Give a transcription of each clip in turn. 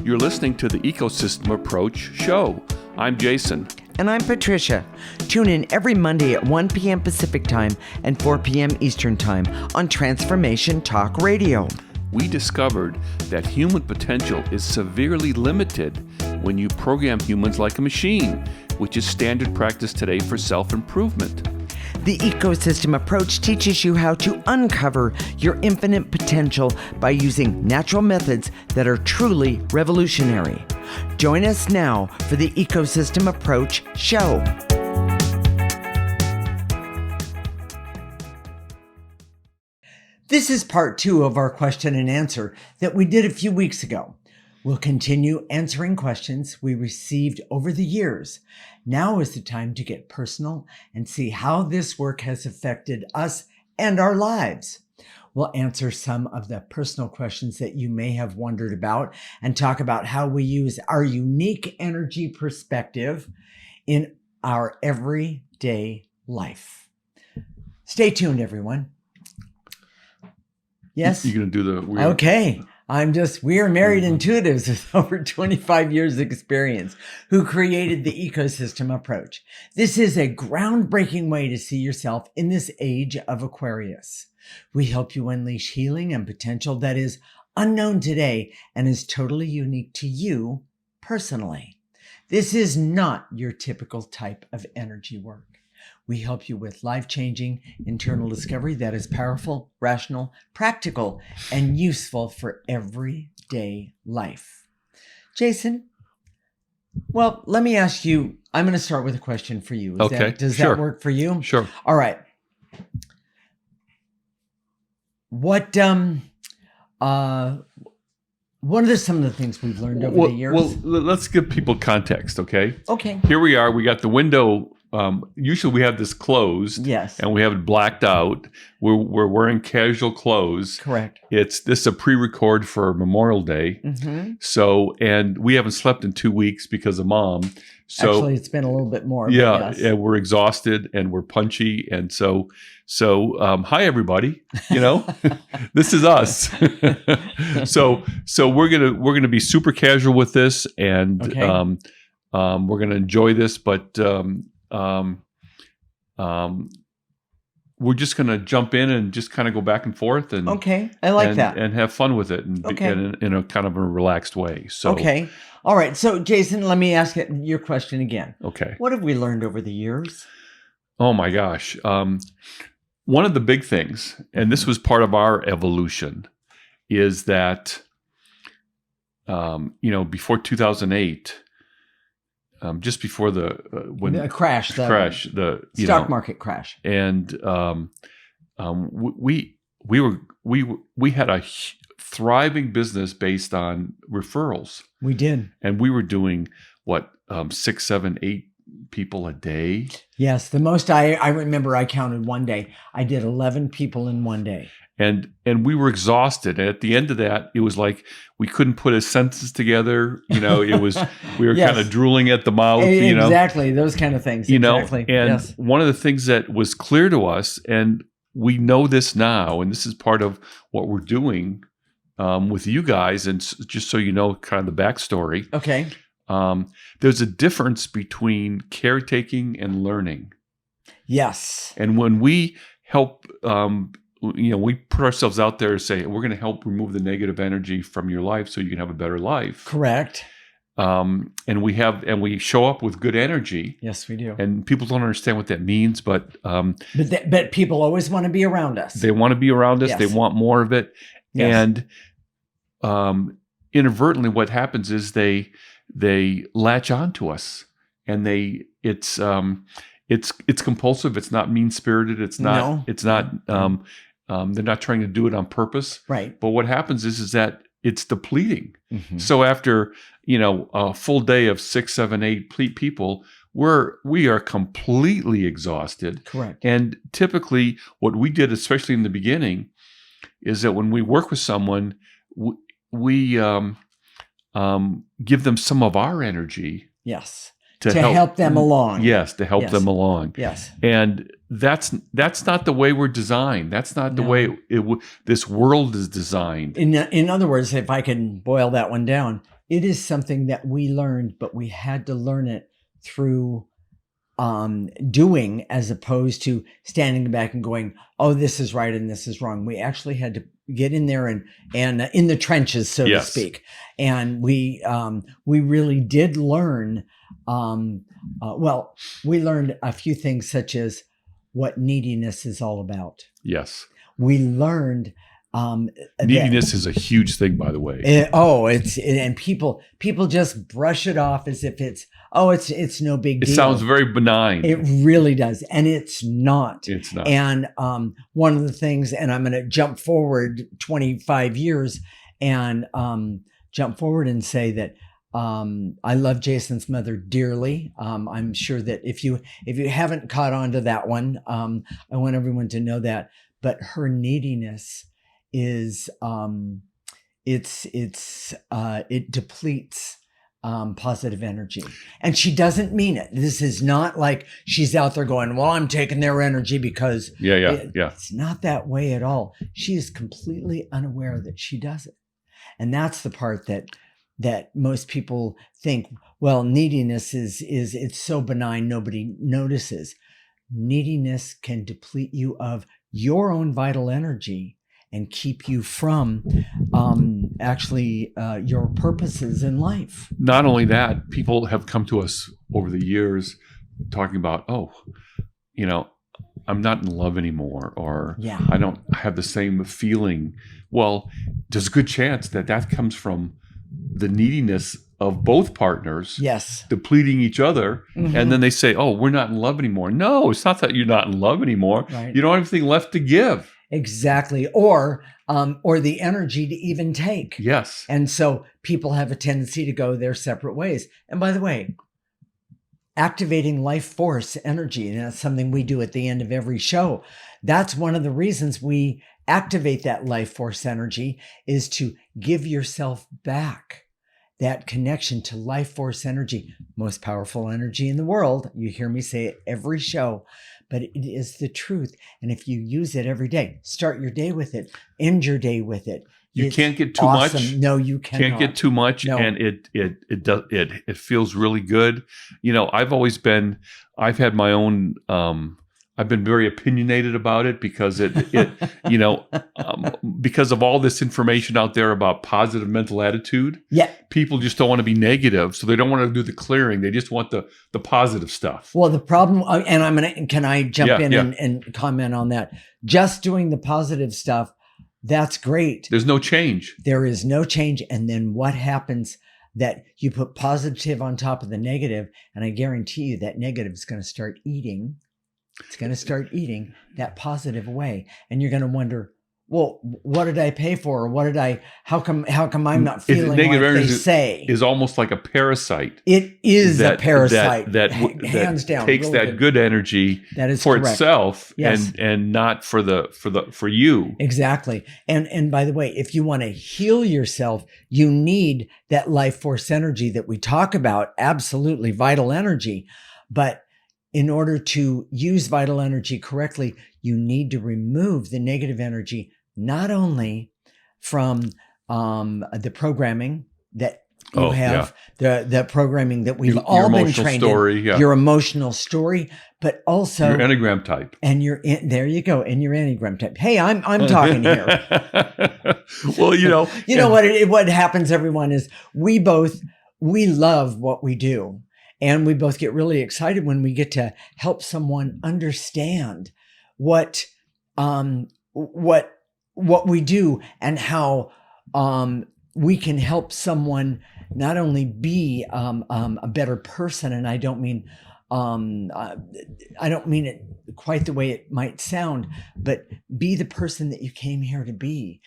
You're listening to the Ecosystem Approach show. I'm Jason. And I'm Patricia. Tune in every Monday at 1 p.m. Pacific Time and 4 p.m. Eastern Time on Transformation Talk Radio. We discovered that human potential is severely limited when you program humans like a machine, which is standard practice today for self-improvement. The Ecosystem Approach teaches you how to uncover your infinite potential by using natural methods that are truly revolutionary. Join us now for the Ecosystem Approach show. This is part 2 of our question and answer that we did a few weeks ago. We'll continue answering questions we received over the years. Now is the time to get personal and see how this work has affected us and our lives. We'll answer some of the personal questions that you may have wondered about and talk about how we use our unique energy perspective in our everyday life. Stay tuned, everyone. Yes? You're going to do the weird... Okay. We are married intuitives with over 25 years experience who created the Ecosystem Approach. This is a groundbreaking way to see yourself in this age of Aquarius. We help you unleash healing and potential that is unknown today and is totally unique to you personally. This is not your typical type of energy work. We help you with life-changing internal discovery that is powerful, rational, practical, and useful for everyday life. Jason, well, let me ask you, I'm going to start with a question for you. Does that work for you? Sure. All right. What are some of the things we've learned over the years? Well, let's give people context, okay? Okay. Here we are. We got the window. Usually we have this closed, yes, and we have it blacked out. We're wearing casual clothes. Correct. This is a pre-record for Memorial Day. Mm-hmm. So, and we haven't slept in 2 weeks because of Mom. So actually, it's been a little bit more. Yeah, yes. And we're exhausted and we're punchy, and so hi everybody. You know, this is us. so we're gonna be super casual with this, and okay. We're gonna enjoy this, but. We're just going to jump in and just kind of go back and forth and okay, I like that, and have fun with it, and in a kind of a relaxed way. So okay, all right. So Jason, let me ask your question again. Okay, what have we learned over the years? Oh my gosh, one of the big things, and this was part of our evolution, is that before 2008. Just before the crash, the stock market crash, and we had a thriving business based on referrals. We did, and we were doing 6, 7, 8 people a day. Yes, the most I remember. I counted one day. I did 11 people in one day. And we were exhausted. And at the end of that, it was like we couldn't put a sentence together. It was we were yes. kind of drooling at the mouth. Exactly, those kind of things. Exactly. And yes. One of the things that was clear to us, and we know this now, and this is part of what we're doing with you guys, and just so you know, kind of the backstory. Okay. There's a difference between caretaking and learning. Yes. And when we help. We put ourselves out there to say, we're going to help remove the negative energy from your life so you can have a better life. Correct. And we show up with good energy. Yes, we do. And people don't understand what that means, but people always want to be around us. They want to be around us. Yes. They want more of it. Yes. And inadvertently, what happens is they latch onto us, and it's compulsive. It's not mean-spirited. It's not. No. It's not. They're not trying to do it on purpose. Right. But what happens is that it's depleting. Mm-hmm. So after a full day of 6, 7, 8 people, we are completely exhausted. Correct. And typically, what we did, especially in the beginning, is that when we work with someone, we give them some of our energy. Yes. To help them along. Yes, to help them along. Yes. And that's not the way we're designed. That's not the way this world is designed. In other words, if I can boil that one down, it is something that we learned, but we had to learn it through doing, as opposed to standing back and going, oh, this is right and this is wrong. We actually had to get in there and in the trenches, so to speak. And we really did learn, we learned a few things, such as what neediness is all about. Yes. We learned neediness is a huge thing, by the way. And people just brush it off as if it's no big deal. It sounds very benign. It really does. And it's not. It's not. And one of the things, and I'm going to jump forward 25 years and jump forward and say that I love Jason's mother dearly. I'm sure that if you haven't caught on to that one, I want everyone to know that. But her neediness is it depletes positive energy, and she doesn't mean it. This is not like she's out there going, well, I'm taking their energy because it's not that way at all. She is completely unaware that she does it. And that's the part that most people think, well, neediness is it's so benign, nobody notices. Neediness can deplete you of your own vital energy and keep you from your purposes in life. Not only that, people have come to us over the years talking about, I'm not in love anymore, or I don't have the same feeling. Well, there's a good chance that comes from the neediness of both partners depleting each other. Mm-hmm. And then they say, oh, we're not in love anymore. No, it's not that you're not in love anymore. Right. You don't have anything left to give. Exactly. Or the energy to even take. Yes. And so people have a tendency to go their separate ways. And by the way, activating life force energy, and that's something we do at the end of every show. That's one of the reasons we activate that life force energy, is to give yourself back that connection to life force energy, most powerful energy in the world. You hear me say it every show, but it is the truth. And if you use it every day, start your day with it, end your day with it. You can't get too much. No, you cannot. Can't get too much, no. And it feels really good. I've had my own. I've been very opinionated about it because because of all this information out there about positive mental attitude. Yeah, people just don't want to be negative, so they don't want to do the clearing. They just want the positive stuff. Well, the problem, and can I jump in and comment on that? Just doing the positive stuff. That's great. There's no change. There is no change. And then what happens? That you put positive on top of the negative, and I guarantee you that negative is going to start eating. It's going to start eating that positive away. And you're going to wonder, well, what did I pay for? Or how come I'm not feeling like they say? Is almost like a parasite. It is a parasite. That hands down takes really that good energy for correct. Itself and not for you. Exactly. And by the way, if you want to heal yourself, you need that life force energy that we talk about, absolutely vital energy. But in order to use vital energy correctly, you need to remove the negative energy, not only from the programming that you have, the programming that we've all been trained in, your emotional story, but also your Enneagram type. And there you go, and your Enneagram type. Hey, I'm talking here. Well, what happens, everyone, is we love what we do. And we both get really excited when we get to help someone understand what we do and how we can help someone not only be a better person. And I don't mean it quite the way it might sound, but be the person that you came here to be.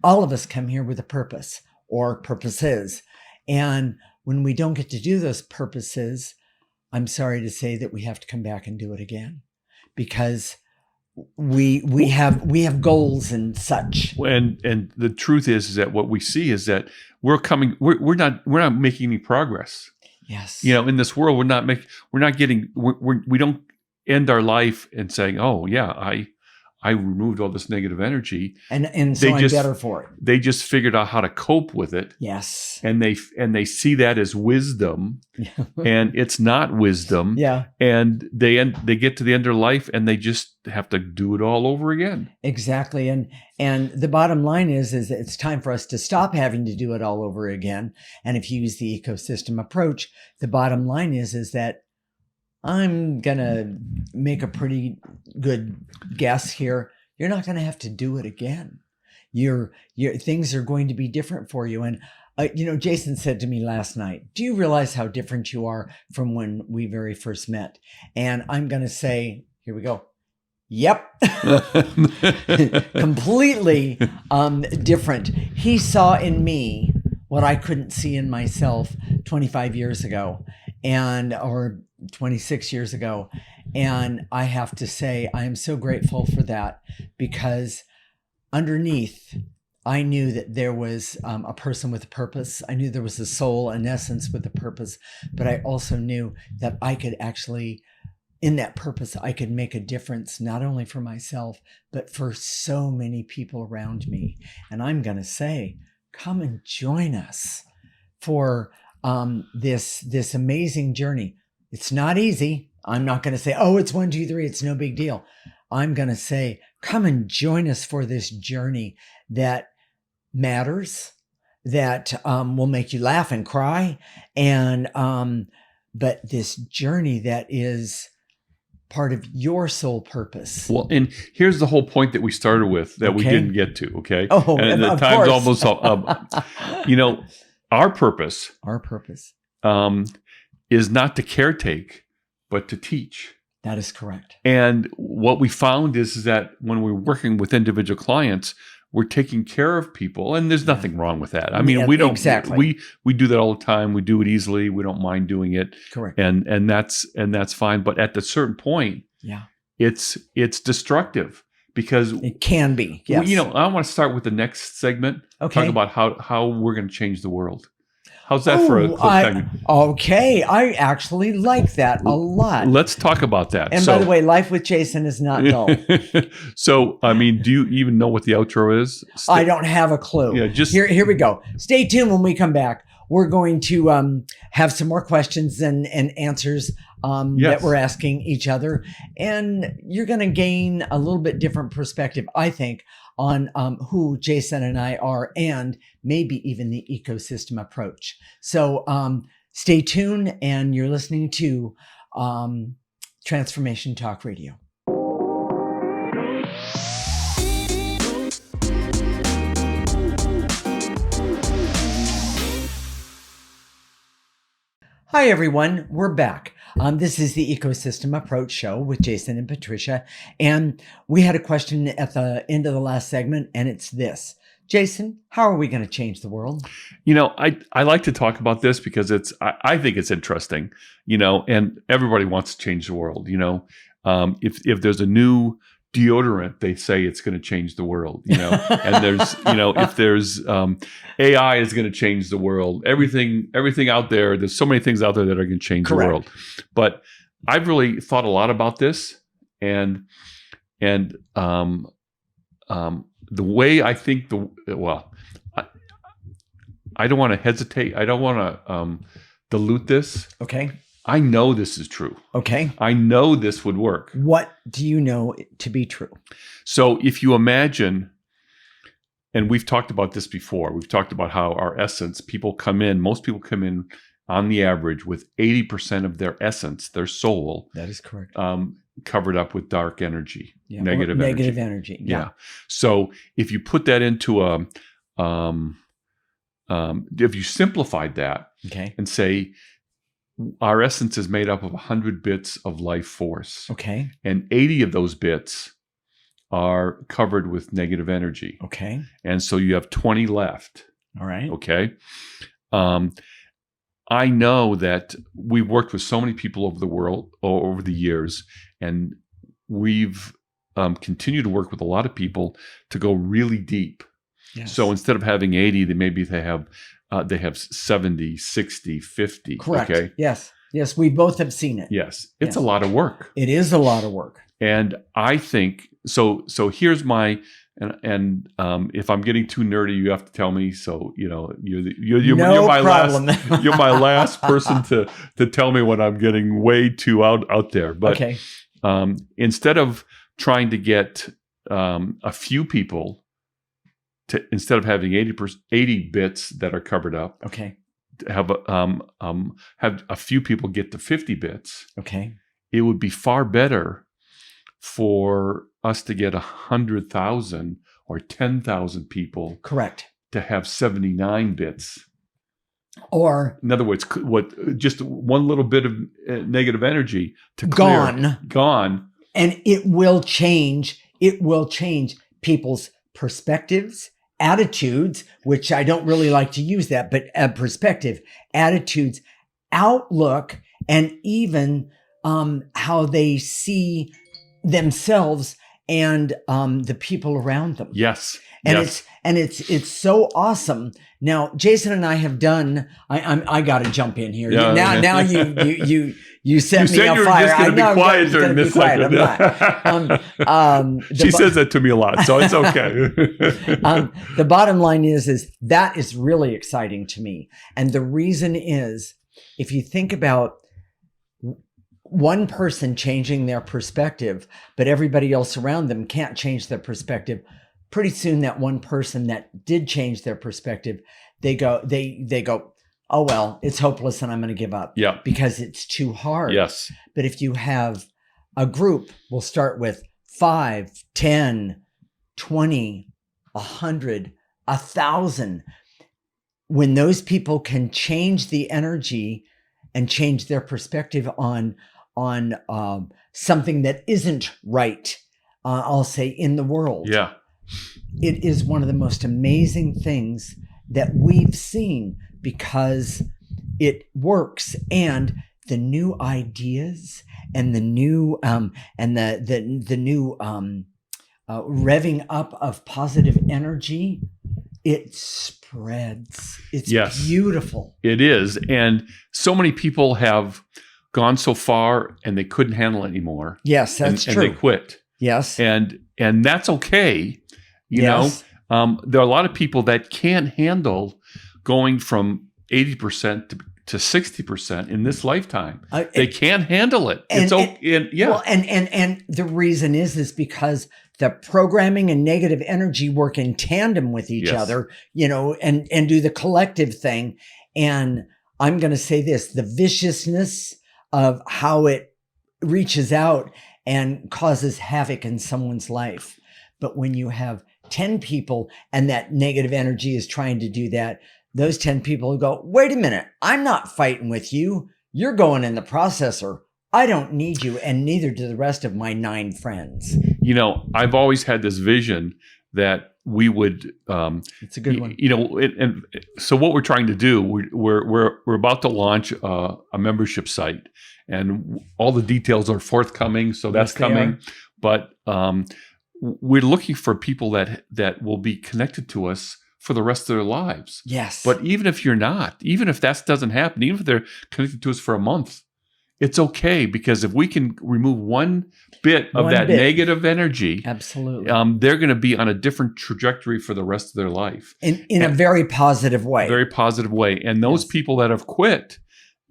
All of us come here with a purpose or purposes, and when we don't get to do those purposes, I'm sorry to say that we have to come back and do it again, because we have goals and such. And the truth is that what we see is that we're not making any progress. Yes. In this world, we don't end our life and saying, oh yeah, I I removed all this negative energy. And so I'm better for it. They just figured out how to cope with it. Yes. And they see that as wisdom, and it's not wisdom. Yeah. And they get to the end of their life, and they just have to do it all over again. Exactly. And the bottom line is it's time for us to stop having to do it all over again. And if you use the ecosystem approach, the bottom line is that I'm going to make a pretty good guess here. You're not going to have to do it again. Your things are going to be different for you. And, Jason said to me last night, do you realize how different you are from when we very first met? And I'm going to say, here we go. Yep. Completely different. He saw in me what I couldn't see in myself 25 years ago or 26 years ago. And I have to say, I am so grateful for that, because underneath, I knew that there was a person with a purpose. I knew there was a soul, an essence with a purpose, but I also knew that I could actually, in that purpose, I could make a difference, not only for myself, but for so many people around me. And I'm going to say, come and join us for this amazing journey. It's not easy. I'm not going to say, oh, it's 1, 2, 3. It's no big deal. I'm going to say, come and join us for this journey that matters, that will make you laugh and cry. And, but this journey that is part of your soul purpose. Well, and here's the whole point that we started with that we didn't get to. Okay. Oh, and the of time's course. almost, our purpose, is not to caretake, but to teach. That is correct. And what we found is that when we're working with individual clients, we're taking care of people, and there's nothing wrong with that. I mean, we don't exactly. We do that all the time. We do it easily. We don't mind doing it. Correct. And that's fine. But at a certain point, it's destructive, because it can be. Yes. I want to start with the next segment. Okay. Talk about how we're going to change the world. How's that for a segment? Okay, I actually like that a lot. Let's talk about that. And by the way, Life with Jason is not dull. So, I mean, do you even know what the outro is? I don't have a clue. Yeah, just here we go. Stay tuned when we come back. We're going to have some more questions and answers that we're asking each other. And you're going to gain a little bit different perspective, I think, on who Jason and I are, and maybe even the ecosystem approach. So stay tuned, and you're listening to Transformation Talk Radio. Hi, everyone. We're back. This is the Ecosystem Approach Show with Jason and Patricia. And we had a question at the end of the last segment, and it's this. Jason, how are we going to change the world? I like to talk about this because I think it's interesting, and everybody wants to change the world. If there's a new deodorant, they say it's going to change the world, and there's, if there's AI is going to change the world, everything out there's so many things out there that are going to change Correct. The world. But I've really thought a lot about this, and the way I think I don't want to hesitate. I don't want to dilute this. Okay. I know this is true. Okay. I know this would work. What do you know to be true? So if you imagine, and we've talked about this before, we've talked about how our essence, most people come in on the average with 80% of their essence, their soul. That is correct. Covered up with dark energy, Yeah. negative energy. Yeah. So if you put that into if you simplified that, Okay. and say our essence is made up of 100 bits of life force, Okay. and 80 of those bits are covered with negative energy. Okay. And so you have 20 left. All right. Okay. I know that we've worked with so many people over the world over the years, and we've continued to work with a lot of people to go really deep. Yes. So instead of having 80, they have 70, 60, 50. Correct. Okay. Yes. Yes. We both have seen it. Yes. It's Yes. a lot of work. It is a lot of work. And I think so. So here's my and if I'm getting too nerdy, you have to tell me. So you're my problem. you're my last person to tell me when I'm getting way too out there. But Okay. Instead of trying to get a few people to, instead of having 80 bits that are covered up, Okay. have a few people get to 50 bits. Okay. It would be far better for us to get 100,000 or 10,000 people Correct. to have 79 bits. Or in other words, just one little bit of negative energy to clear, gone, and it will change. It will change people's perspectives, attitudes, which I don't really like to use that, but perspective, attitudes, outlook, and even how they see themselves and the people around them. Yes. And yes. it's so awesome. Now, Jason and I have done. I got to jump in here. Yeah. Now you set me on fire. You said you were just going to be quiet during this segment. She says that to me a lot, so it's okay. The bottom line is that is really exciting to me, and the reason is, if you think about one person changing their perspective, but everybody else around them can't change their perspective. Pretty soon, that one person that did change their perspective, they go, oh, well, it's hopeless and I'm going to give up. Yeah. Because it's too hard. Yes. But if you have a group, we'll start with 5, 10, 20, 100, 1,000. When those people can change the energy and change their perspective on something that isn't right, I'll say, in the world. Yeah. It is one of the most amazing things that we've seen because it works, and the new ideas and the new the new revving up of positive energy, it spreads. It's beautiful. It is, and so many people have gone so far and they couldn't handle it anymore. Yes, that's true. And they quit. Yes, and that's okay. You know, there are a lot of people that can't handle going from 80% to 60% in this lifetime. They can't handle it. It's okay. Well, and the reason is because the programming and negative energy work in tandem with each other, and do the collective thing. And I'm going to say this, the viciousness of how it reaches out and causes havoc in someone's life. But when you have 10 people and that negative energy is trying to do that, those 10 people go, wait a minute, I'm not fighting with you. You're going in the processor. I don't need you, and neither do the rest of my 9 friends. I've always had this vision that we would. It's a good one. And so what we're trying to do, we're about to launch a membership site, and all the details are forthcoming. So that's coming, but we're looking for people that will be connected to us for the rest of their lives. Yes. But even if you're not, even if that doesn't happen, even if they're connected to us for a month, it's okay, because if we can remove one bit of that negative energy, absolutely, they're going to be on a different trajectory for the rest of their life. In a very positive way. Very positive way. And those people that have quit,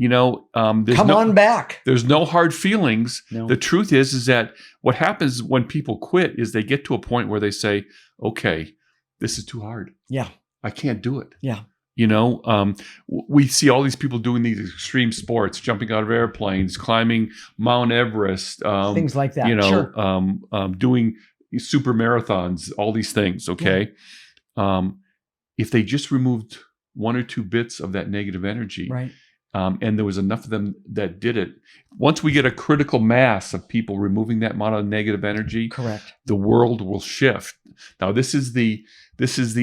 come on back. There's no hard feelings. No. The truth is that what happens when people quit is they get to a point where they say, okay, this is too hard. Yeah. I can't do it. Yeah. We see all these people doing these extreme sports, jumping out of airplanes, climbing Mount Everest, things like that. Doing super marathons, all these things. Okay. Yeah. If they just removed 1 or 2 bits of that negative energy, right. And there was enough of them that did it. Once we get a critical mass of people removing that amount of negative energy, correct, the world will shift. Now, this is the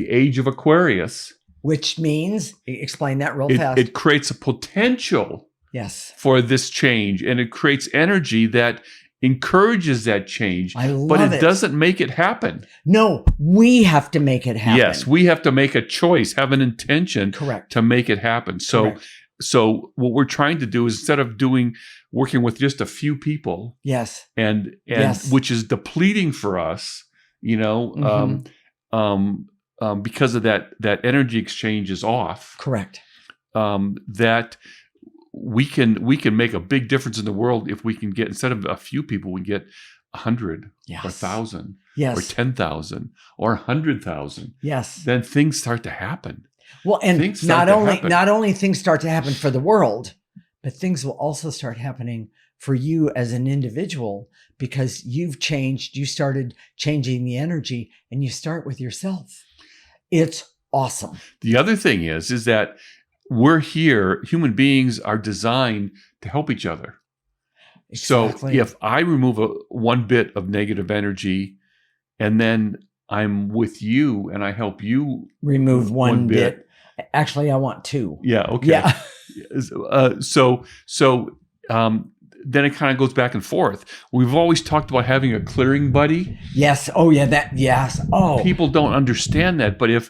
age of Aquarius, which means, explain that real fast. It creates a potential, for this change, and it creates energy that encourages that change. But it doesn't make it happen. No, we have to make it happen. Yes, we have to make a choice, have an intention, correct, to make it happen. So what we're trying to do is, instead of doing working with just a few people, Yes. and Yes. which is depleting for us, because of that energy exchange is off. Correct. That we can make a big difference in the world if we can get, instead of a few people, we get 100 Yes. or 1,000 Yes. or 10,000 or 100,000. Yes. Then things start to happen. Well, and Things start to happen. not only things start to happen for the world, but things will also start happening for you as an individual, because you've changed. You started changing the energy, and you start with yourself. It's awesome. The other thing is that we're here, human beings are designed to help each other. Exactly. So if I remove one bit of negative energy, and then I'm with you and I help you remove one bit. Actually, I want two. Yeah. Okay. Yeah. Then it kind of goes back and forth. We've always talked about having a clearing buddy. Yes. Oh yeah. Yes. Oh. People don't understand that, but if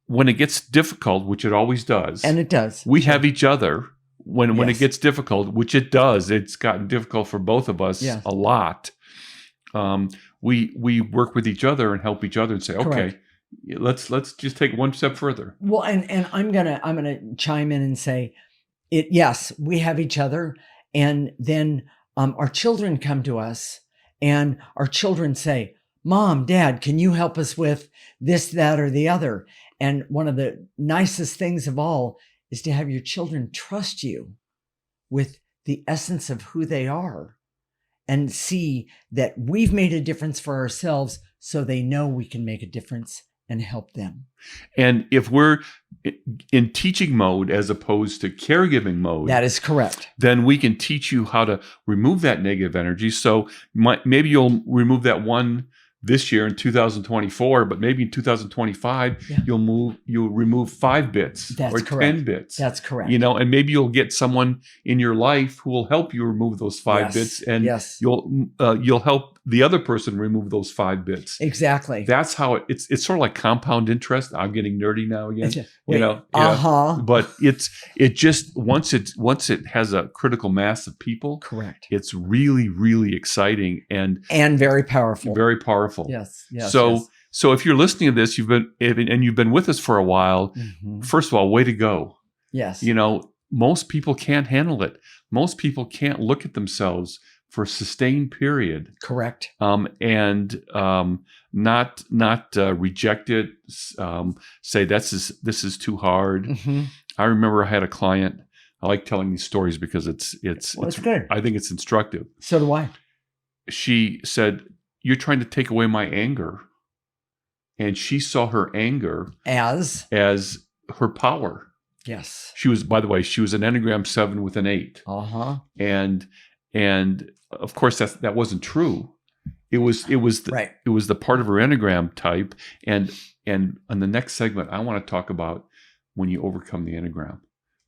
when it gets difficult, which it always does, and it does, we have each other. When it gets difficult, which it does, it's gotten difficult for both of us a lot. We work with each other and help each other and say, okay, let's just take one step further. Well, and I'm gonna chime in and say, yes, we have each other, and then our children come to us, and our children say, Mom, Dad, can you help us with this, that, or the other? And one of the nicest things of all is to have your children trust you with the essence of who they are, and see that we've made a difference for ourselves, so they know we can make a difference and help them. And if we're in teaching mode as opposed to caregiving mode, that is correct, then we can teach you how to remove that negative energy. So maybe you'll remove that one this year in 2024, but maybe in 2025, you'll remove 5 bits or 10 bits. That's correct. And maybe you'll get someone in your life who will help you remove those 5 bits, and you'll help the other person remove those 5 bits. Exactly. That's how it's sort of like compound interest. I'm getting nerdy now again. But it just once it has a critical mass of people, correct, it's really, really exciting and very powerful. Very powerful. Yes. So if you're listening to this, you've been with us for a while. First of all, way to go. Yes. Most people can't handle it. Most people can't look at themselves for a sustained period. Correct. And not reject it. Say this is too hard. I remember I had a client. I like telling these stories because it's good. I think it's instructive. So do I. She said, "You're trying to take away my anger," and she saw her anger as her power. Yes. She was, by the way, she was an Enneagram 7 with an 8. And of course that wasn't true. It was the part of her Enneagram type. And on the next segment, I want to talk about when you overcome the Enneagram.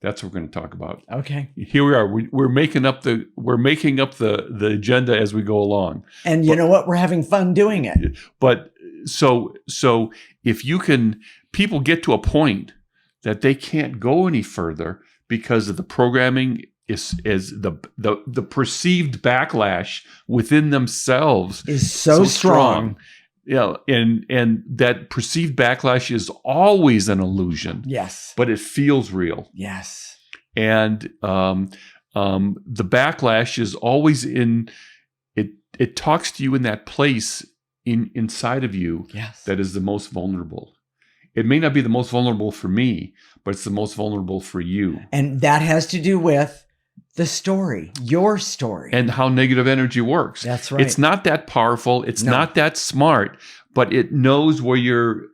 That's what we're going to talk about. Okay. Here we are. We're making up the agenda as we go along. And you know what? We're having fun doing it. But so if you can, people get to a point that they can't go any further because of the programming is the perceived backlash within themselves is so strong. And that perceived backlash is always an illusion. Yes. But it feels real. Yes. And the backlash is always in it. It talks to you in that place inside of you that is the most vulnerable. It may not be the most vulnerable for me, but it's the most vulnerable for you. And that has to do with the story, your story. And how negative energy works. That's right. It's not that powerful. It's not that smart, but it knows where your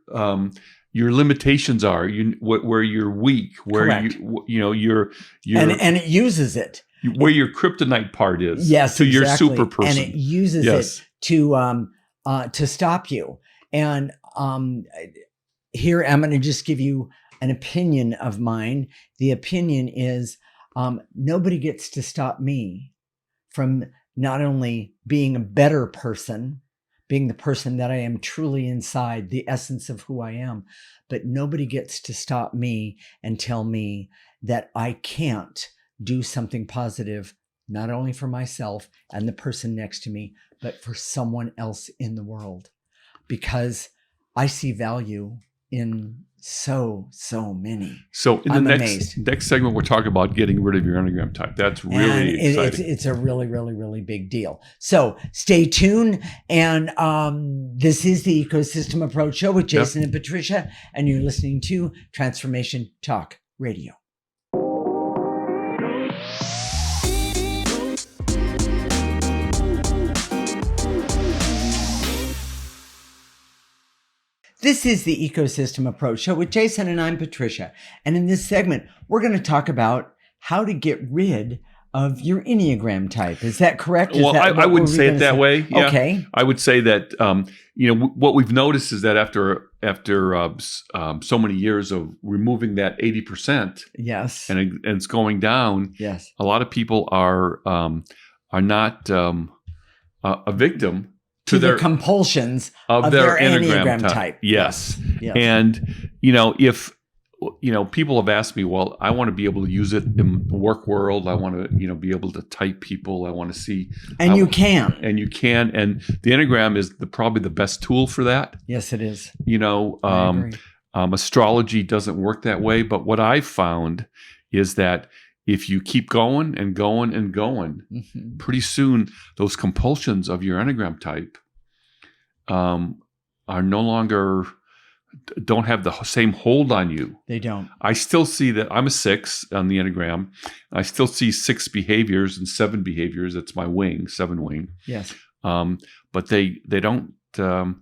limitations are, where you're weak, where you're and it uses it. Where your kryptonite part is. Yes, to your super person. And it uses it to stop you. And here I'm going to just give you an opinion of mine. The opinion is nobody gets to stop me from not only being a better person, being the person that I am truly inside, the essence of who I am, but nobody gets to stop me and tell me that I can't do something positive, not only for myself and the person next to me, but for someone else in the world. Because I see value in so many. So in the I'm next segment, we're talking about getting rid of your Enneagram type. That's really exciting. It's a really big deal. So stay tuned. And this is the Ecosystem Approach Show with Jason and Patricia. And you're listening to Transformation Talk Radio. This is the Ecosystem Approach Show with Jason, and I'm Patricia. And in this segment, we're going to talk about how to get rid of your Enneagram type. Is that correct? Well, I wouldn't say it that way. Yeah. Okay. I would say that, what we've noticed is that after so many years of removing that 80%, yes, and it's going down, yes, a lot of people are not a victim to the compulsions of their Enneagram type. Yes. And, if, people have asked me, well, I want to be able to use it in the work world. I want to, be able to type people. I want to see. And you can. And you can. And the Enneagram is probably the best tool for that. Yes, it is. I agree. Astrology doesn't work that way. But what I've found is that if you keep going and going and going, mm-hmm. pretty soon those compulsions of your Enneagram type are no longer, don't have the same hold on you. They don't. I still see that I'm a 6 on the Enneagram. I still see 6 behaviors and 7 behaviors. That's my wing, 7 wing. Yes. But they don't have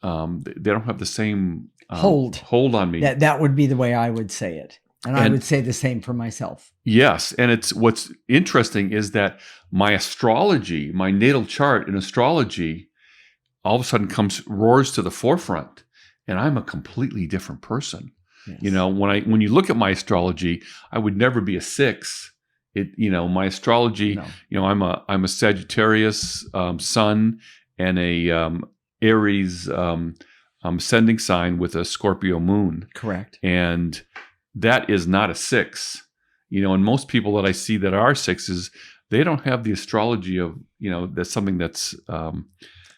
the same hold on me. That would be the way I would say it. And I would say the same for myself. Yes. And what's interesting is that my astrology, my natal chart in astrology, all of a sudden roars to the forefront. And I'm a completely different person. Yes. When you look at my astrology, I would never be a 6. My astrology, no. I'm a Sagittarius sun and a Aries ascending sign with a Scorpio moon. Correct. And that is not a 6, and most people that I see that are 6s, they don't have the astrology of, that's something that's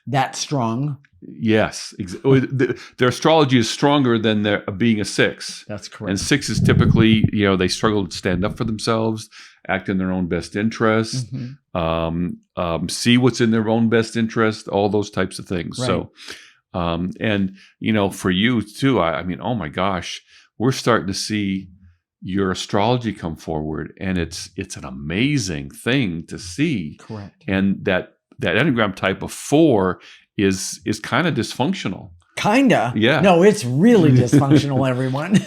that strong. Yes. Their astrology is stronger than their being a 6. That's correct. And 6s typically, they struggle to stand up for themselves, act in their own best interest, mm-hmm. See what's in their own best interest, all those types of things. Right. So, and, for you too, I mean, oh my gosh, we're starting to see your astrology come forward, and it's an amazing thing to see. Correct. And that Enneagram type of 4 is kind of dysfunctional. Kinda. Yeah. No, it's really dysfunctional, everyone.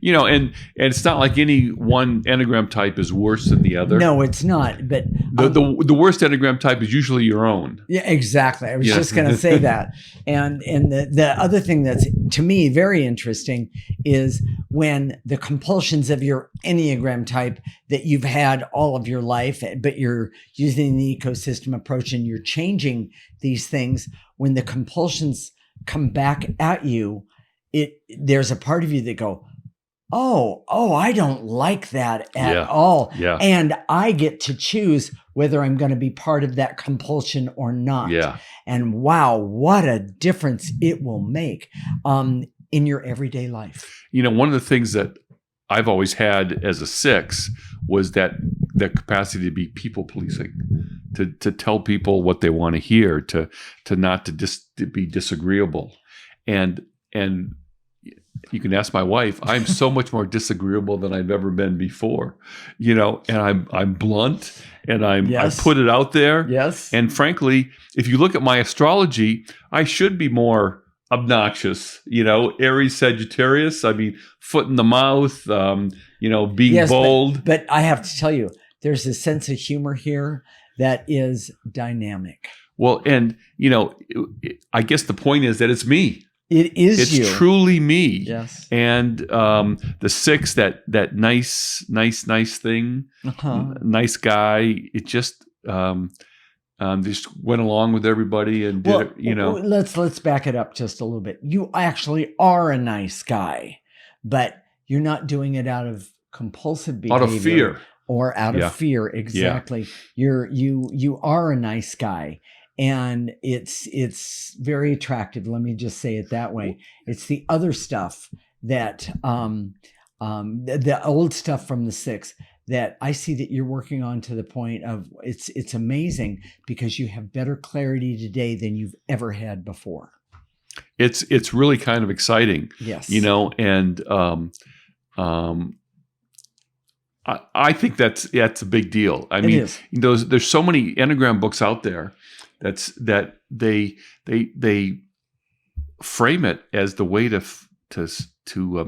And it's not like any one Enneagram type is worse than the other. No, it's not. But the worst Enneagram type is usually your own. Yeah, exactly. I was just going to say that. And the other thing that's, to me, very interesting is when the compulsions of your Enneagram type that you've had all of your life, but you're using the ecosystem approach and you're changing these things, when the compulsions come back at you, there's a part of you that go, oh, I don't like that at all. Yeah. And I get to choose whether I'm going to be part of that compulsion or not. Yeah. And wow, what a difference it will make in your everyday life. One of the things that I've always had as a 6 was that capacity to be people pleasing, to tell people what they want to hear, to not to be disagreeable. And you can ask my wife, I'm so much more disagreeable than I've ever been before, and I'm blunt and I put it out there. Yes. And frankly, if you look at my astrology, I should be more obnoxious, Aries, Sagittarius. I mean, foot in the mouth, being bold. But I have to tell you, there's a sense of humor here that is dynamic. Well, and, I guess the point is that it's me. It's you. It's truly me. Yes. And the 6, that nice thing, nice guy, it just went along with everybody and did it, Let's back it up just a little bit. You actually are a nice guy, but you're not doing it out of compulsive behavior. Out of fear. or out Yeah. of fear. Exactly. You are a nice guy. And it's very attractive. Let me just say it that way. It's the other stuff that the old stuff from the six that I see that you're working on to the point of it's amazing because you have better clarity today than you've ever had before. It's really kind of exciting. Yes. And I think that's a big deal. I mean, there's so many Enneagram books out there that they frame it as the way to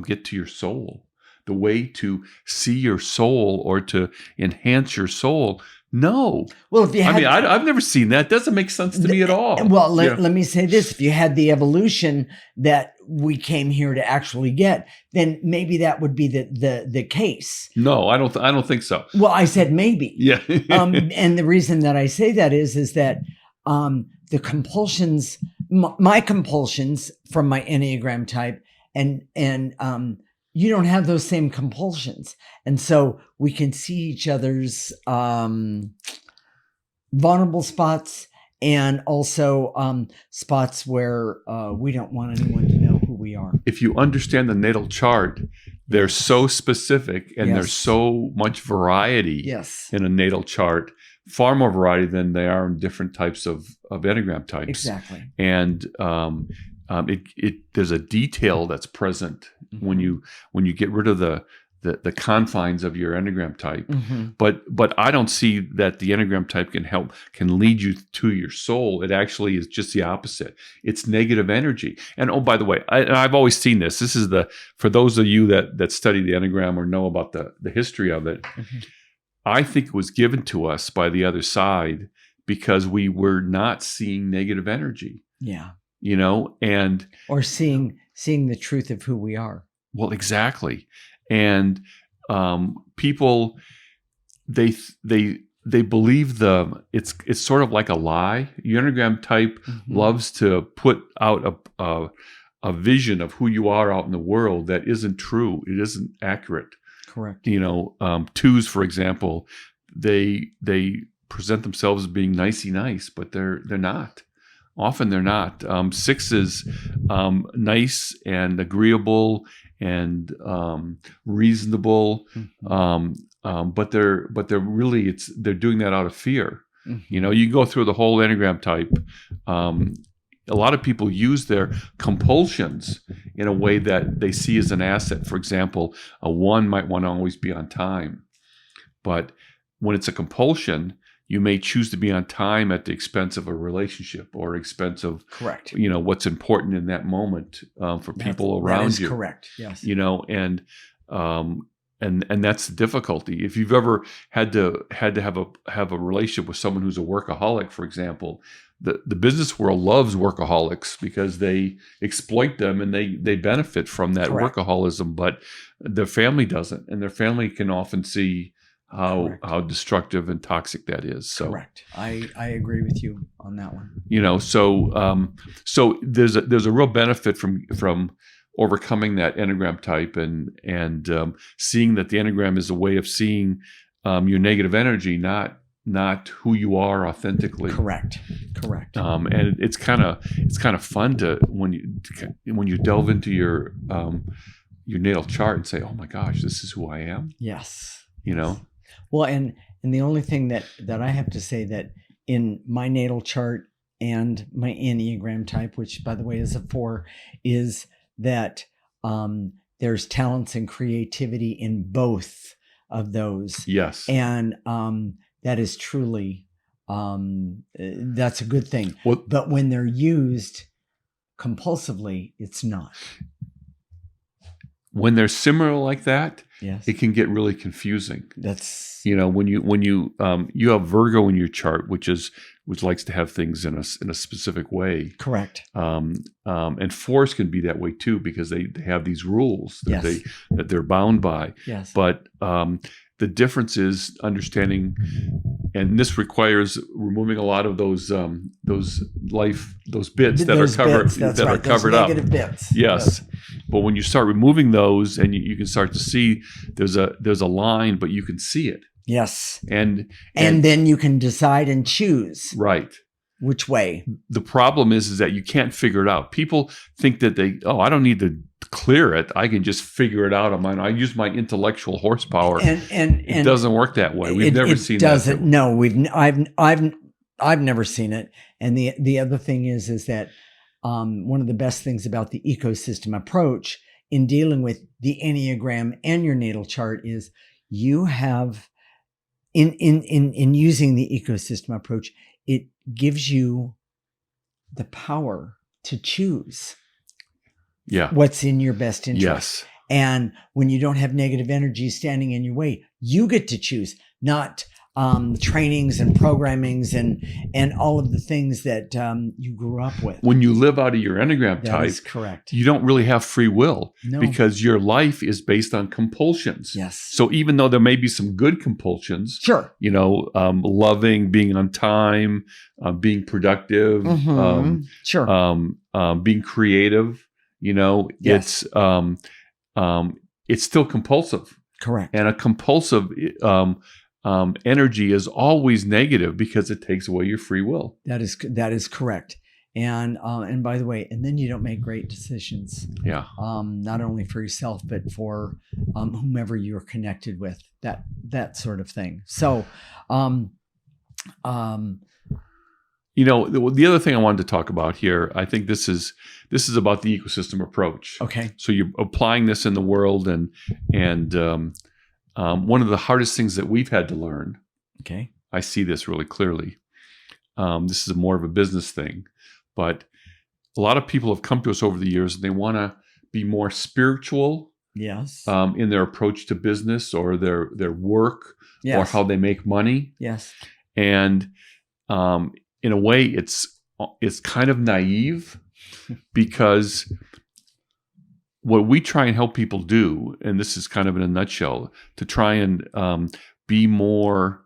get to your soul, the way to see your soul or to enhance your soul. No. Well, if you had, I've never seen that. It doesn't make sense to me at all. Well, let me say this. If you had the evolution that we came here to actually get, then maybe that would be the case. No, I don't think so. Well, I said maybe. Yeah. And the reason that I say that is that the compulsions, my compulsions from my Enneagram type, and you don't have those same compulsions. And so we can see each other's vulnerable spots and also spots where we don't want anyone to know who we are. If you understand the natal chart, they're so specific and there's so much variety in a natal chart, far more variety than they are in different types of Enneagram types. Exactly. And there's a detail that's present when you get rid of the confines of your Enneagram type. Mm-hmm. But I don't see that the Enneagram type can lead you to your soul. It actually is just the opposite. It's negative energy. And oh, by the way, I've always seen this. This is for those of you that study the Enneagram or know about the history of it. Mm-hmm. I think it was given to us by the other side because we were not seeing negative energy. Yeah. And or seeing the truth of who we are. Well, exactly. And people, they believe it's sort of like a lie. Your Enneagram type loves to put out a vision of who you are out in the world that isn't true. It isn't accurate. Correct. Twos, for example, they present themselves as being nicey nice, but they're not. Often they're not. Sixes, nice and agreeable and reasonable, but they're really they're doing that out of fear. Mm-hmm. You go through the whole Enneagram type. A lot of people use their compulsions in a way that they see as an asset. For example, a 1 might want to always be on time, but when it's a compulsion, you may choose to be on time at the expense of a relationship or expense of, correct, what's important in that moment for people around you. Correct. Yes. And that's the difficulty. If you've ever had to have a relationship with someone who's a workaholic, for example, the business world loves workaholics because they exploit them and they benefit from that workaholism, but their family doesn't, and their family can often see how destructive and toxic that is. So correct. I agree with you on that one. So there's a real benefit from overcoming that Enneagram type and seeing that the Enneagram is a way of seeing your negative energy, not who you are authentically. Correct. And it's kind of fun to when you delve into your natal chart and say, oh my gosh, this is who I am. Yes. Well, and the only thing that I have to say that in my natal chart and my Enneagram type, which by the way is a 4, is that there's talents and creativity in both of those. Yes. And that is truly, that's a good thing. Well, but when they're used compulsively, it's not. When they're similar like that, yes, it can get really confusing. That's when you have Virgo in your chart, which likes to have things in a specific way. Correct. And 4s can be that way too because they have these rules that they're bound by. Yes. But the difference is understanding, and this requires removing a lot of those bits that are covered up. Negative bits. Yes. But when you start removing those, and you can start to see there's a line, but you can see it. Yes. And then you can decide and choose right. which way. The problem is that you can't figure it out. People think that I don't need to clear it. I can just figure it out on mine. I use my intellectual horsepower. And it doesn't work that way. We've never seen that. It doesn't. No, I've never seen it. And the other thing is that one of the best things about the ecosystem approach in dealing with the Enneagram and your natal chart is you have in using the ecosystem approach, it gives you the power to choose what's in your best interest. Yes. And when you don't have negative energy standing in your way, you get to choose, not trainings and programmings and all of the things that you grew up with. When you live out of your Enneagram type, that is correct. You don't really have free will because your life is based on compulsions. Yes. So even though there may be some good compulsions, sure, loving, being on time, being productive, sure, being creative, yes. It's still compulsive. Correct. And a compulsive energy is always negative because it takes away your free will. That is correct. And by the way, and then you don't make great decisions. Yeah. Not only for yourself, but for whomever you're connected with. That sort of thing. So, the other thing I wanted to talk about here, I think this is about the ecosystem approach. Okay. So you're applying this in the world, and one of the hardest things that we've had to learn. Okay. I see this really clearly. This is more of a business thing, but a lot of people have come to us over the years and they want to be more spiritual. Yes. In their approach to business or their work yes. or how they make money. Yes. And in a way, it's kind of naive because what we try and help people do, and this is kind of in a nutshell, to try and be more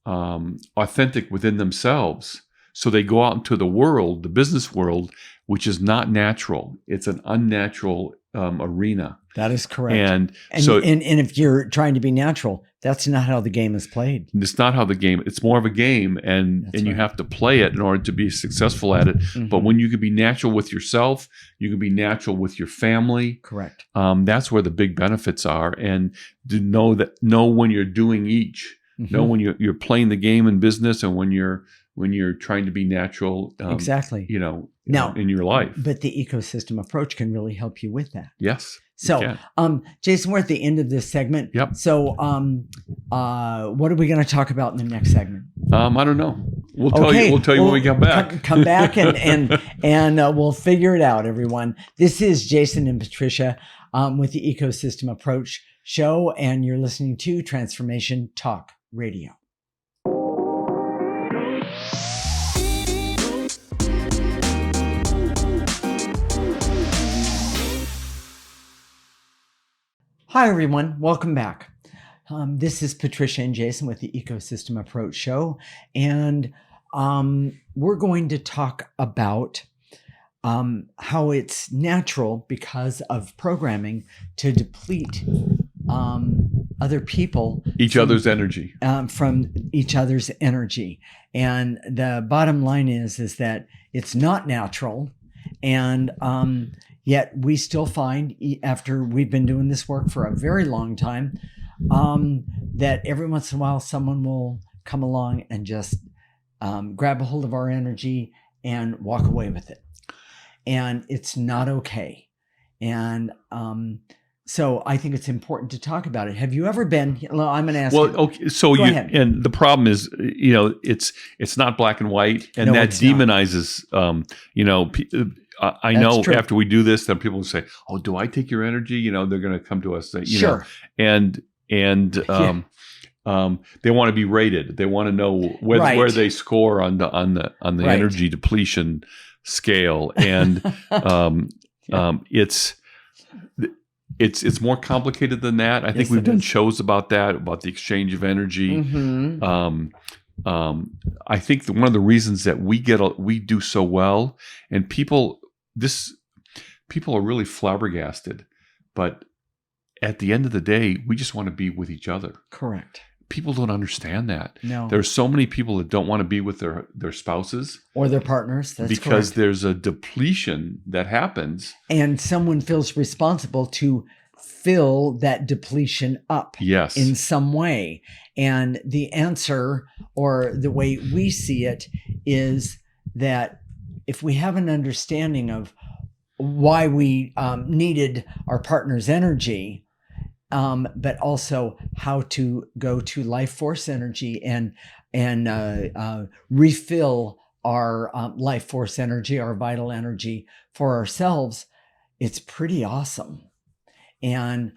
authentic within themselves. So they go out into the world, the business world, which is not natural. It's an unnatural arena. That is correct. And so, and if you're trying to be natural, that's not how the game is played. It's not how the game. It's more of a game, and right. you have to play it in order to be successful at it. Mm-hmm. But when you can be natural with yourself, you can be natural with your family. Correct. That's where the big benefits are, and to know when you're doing each. Mm-hmm. Know when you're playing the game in business, and when you're trying to be natural. Exactly. Now, in your life. But the ecosystem approach can really help you with that. Yes. So, Jason, we're at the end of this segment. Yep. So, what are we going to talk about in the next segment? I don't know. We'll tell you. We'll tell you when we come back. Come back and we'll figure it out, everyone. This is Jason and Patricia with the Ecosystem Approach Show, and you're listening to Transformation Talk Radio. Hi, everyone. Welcome back. This is Patricia and Jason with the Ecosystem Approach Show. And we're going to talk about how it's natural because of programming to deplete other people. Each other's energy. From each other's energy. And the bottom line is that it's not natural. And yet we still find, after we've been doing this work for a very long time, that every once in a while someone will come along and just grab a hold of our energy and walk away with it. And it's not okay. And so I think it's important to talk about it. Have you ever been? Well, I'm going to ask. Well, you. Okay. So Go ahead. And the problem is, it's not black and white, and that demonizes. I know after we do this, then people will say, "Oh, do I take your energy?" They're going to come to us, sure. And they want to be rated. They want to know where they score on the energy depletion scale, and it's more complicated than that. I think we've done shows about that, about the exchange of energy. Mm-hmm. I think one of the reasons that we do so well, and people are really flabbergasted, but at the end of the day, we just want to be with each other. Correct. people don't understand that. No. There's so many people that don't want to be with their spouses Or their partners. That's because correct. there's a depletion that happens. And someone feels responsible to fill that depletion up Yes. in some way. And the answer, or the way we see it, is that if we have an understanding of why we needed our partner's energy, but also how to go to life force energy and refill our life force energy, our vital energy for ourselves, it's pretty awesome. And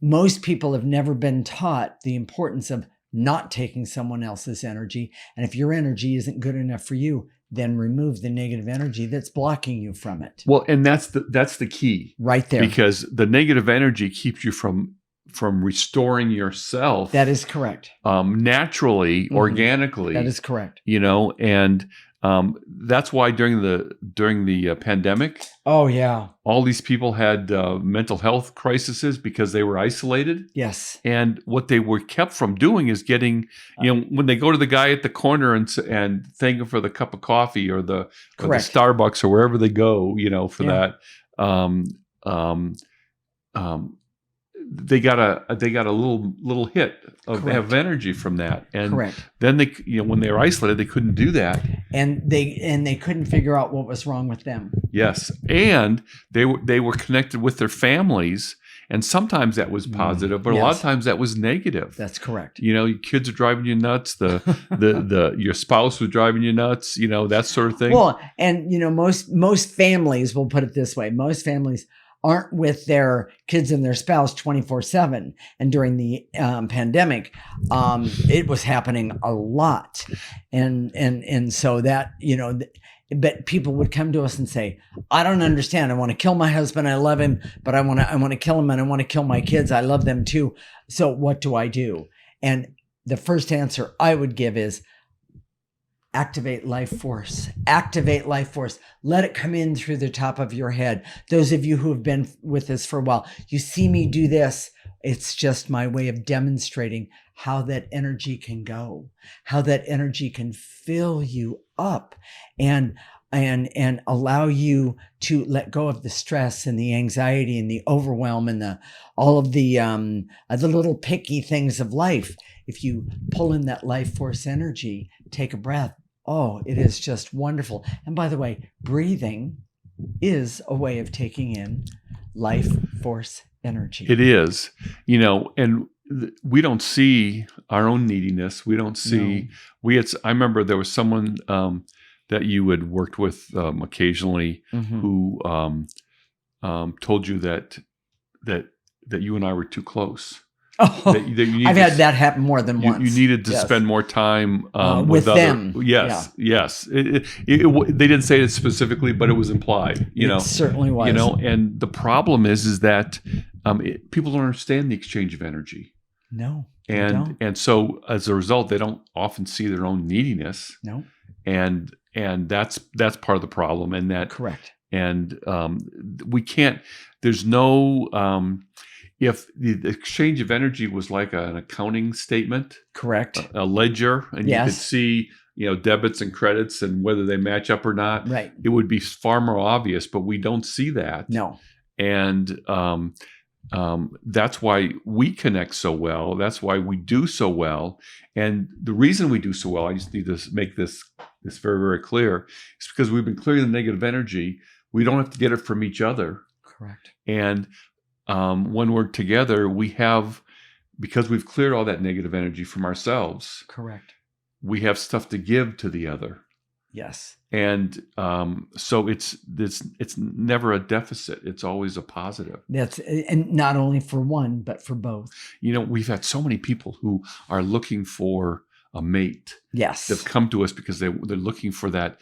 most people have never been taught the importance of not taking someone else's energy. And if your energy isn't good enough for you, then remove the negative energy that's blocking you from it. Well, and that's the key Right there. because the negative energy keeps you from restoring yourself. That is correct. Naturally, organically. That is correct. And that's why during the pandemic, Oh yeah. all these people had mental health crises because they were isolated. Yes. And what they were kept from doing is getting, when they go to the guy at the corner and thank him for the cup of coffee or the Starbucks or wherever they go, for that. They got a little hit of energy from that, and then they, when they were isolated, they couldn't do that, and they couldn't figure out what was wrong with them. Yes, and they were connected with their families, and sometimes that was positive, but a lot of times that was negative. That's correct. Your kids are driving you nuts. Your spouse was driving you nuts. That sort of thing. Well, and most families, we'll put it this way, most families aren't with their kids and their spouse 24/7. And during the pandemic, it was happening a lot. And so that, but people would come to us and say, I don't understand. I want to kill my husband. I love him, but I want to kill him and I want to kill my kids. I love them too. So what do I do? And the first answer I would give is, activate life force. Activate life force. Let it come in through the top of your head. Those of you who have been with us for a while, you see me do this. It's just my way of demonstrating how that energy can go, how that energy can fill you up and allow you to let go of the stress and the anxiety and the overwhelm and all of the little picky things of life. If you pull in that life force energy, take a breath. Oh, it is just wonderful. And by the way, breathing is a way of taking in life force energy. It is, and we don't see our own neediness. We don't see, I remember there was someone that you had worked with occasionally who told you that you and I were too close. Oh, I've had that happen more than once. You needed to spend more time with them. Yes, yes. They didn't say it specifically, but it was implied. It certainly was. And the problem is that people don't understand the exchange of energy. No, and so as a result, they don't often see their own neediness. No, and that's part of the problem. And that correct. And we can't. There's no. If the exchange of energy was like an accounting statement, correct, a ledger, and you could see, debits and credits and whether they match up or not, right, it would be far more obvious. But we don't see that. No, and that's why we connect so well. That's why we do so well. And the reason we do so well, I just need to make this very, very clear, is because we've been clearing the negative energy. We don't have to get it from each other. Correct. And when we're together, because we've cleared all that negative energy from ourselves. Correct. We have stuff to give to the other. Yes. And so it's never a deficit. It's always a positive. And not only for one, but for both. We've had so many people who are looking for a mate. Yes. They've come to us because they're looking for that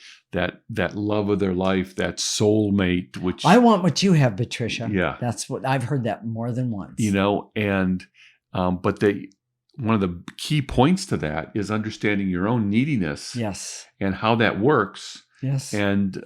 love of their life, that soul mate, which I want what you have, Patricia. Yeah. That's what I've heard that more than once. And but one of the key points to that is understanding your own neediness. Yes. And how that works. Yes. And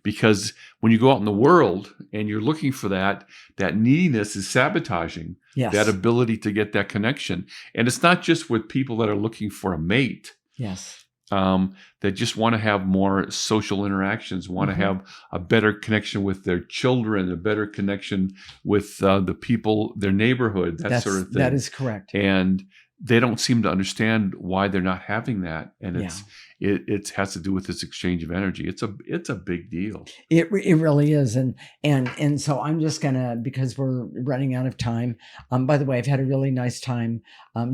because when you go out in the world and you're looking for that neediness is sabotaging Yes. that ability to get that connection. And it's not just with people that are looking for a mate. Yes. That just want to have more social interactions, want to have a better connection with their children, a better connection with the people, their neighborhood, that sort of thing. That is correct. And they don't seem to understand why they're not having that. And it has to do with this exchange of energy. It's a big deal. It really is. And so I'm just gonna, because we're running out of time. By the way, I've had a really nice time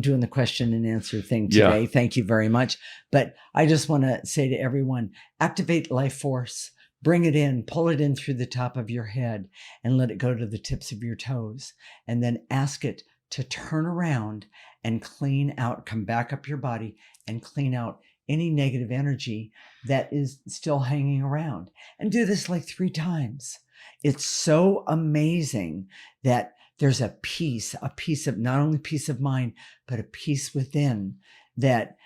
doing the question and answer thing today. Yeah. Thank you very much. But I just want to say to everyone, activate life force. Bring it in, pull it in through the top of your head and let it go to the tips of your toes. And then ask it to turn around and clean out, come back up your body and clean out any negative energy that is still hanging around. And do this like 3 times. It's so amazing that there's a peace of not only peace of mind, but a peace within that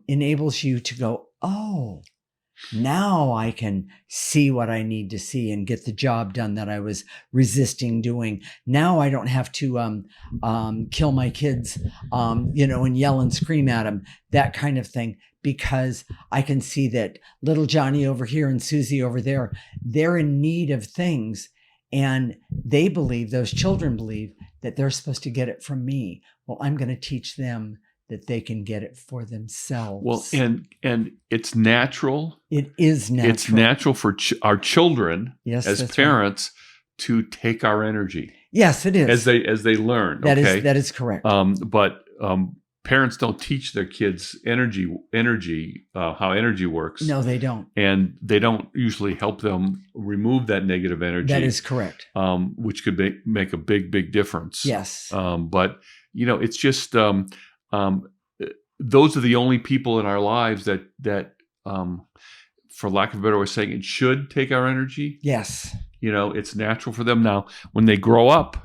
enables you to go, oh, now I can see what I need to see and get the job done that I was resisting doing. Now I don't have to kill my kids, and yell and scream at them, that kind of thing, because I can see that little Johnny over here and Susie over there, they're in need of things. And they believe, those children believe, that they're supposed to get it from me. Well, I'm going to teach them that they can get it for themselves. Well, and it's natural. It is natural. It's natural for our children, yes, as parents, to take our energy. Yes, it is. As they learn. That is correct. But parents don't teach their kids how energy works. No, they don't. And they don't usually help them remove that negative energy. That is correct. Which could make a big difference. Yes. But it's just those are the only people in our lives that for lack of a better way of saying it, should take our energy. Yes. It's natural for them. Now, when they grow up,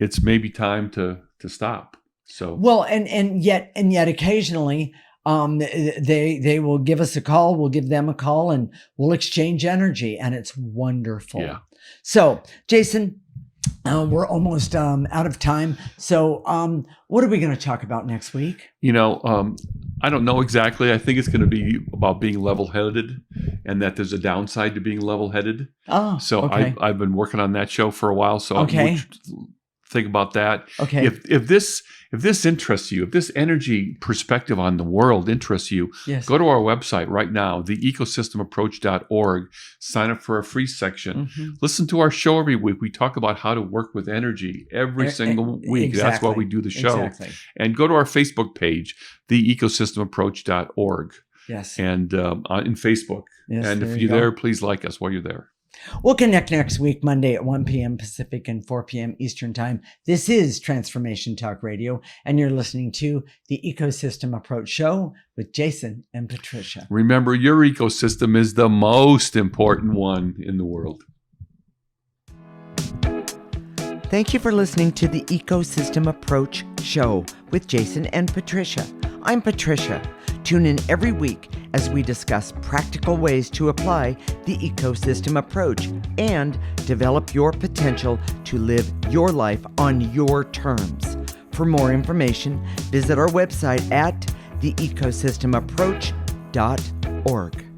it's maybe time to stop. So well, and yet occasionally, they will give us a call. We'll give them a call, and we'll exchange energy, and it's wonderful. Yeah. So, Jason, we're almost out of time. So, what are we going to talk about next week? I don't know exactly. I think it's going to be about being level-headed, and that there's a downside to being level-headed. Oh, so okay. I've been working on that show for a while. So okay. Think about that. Okay. If this interests you, if this energy perspective on the world interests you, yes. Go to our website right now, theecosystemapproach.org. Sign up for a free section. Mm-hmm. Listen to our show every week. We talk about how to work with energy every single week. Exactly. That's why we do the show. Exactly. And go to our Facebook page, theecosystemapproach.org. Yes. And in Facebook. Yes, and if you're there, please like us while you're there. We'll connect next week, Monday at 1 p.m. Pacific and 4 p.m. Eastern Time. This is Transformation Talk Radio, and you're listening to the Ecosystem Approach Show with Jason and Patricia. Remember, your ecosystem is the most important one in the world. Thank you for listening to the Ecosystem Approach Show with Jason and Patricia. I'm Patricia. Tune in every week as we discuss practical ways to apply the ecosystem approach and develop your potential to live your life on your terms. For more information, visit our website at theecosystemapproach.org.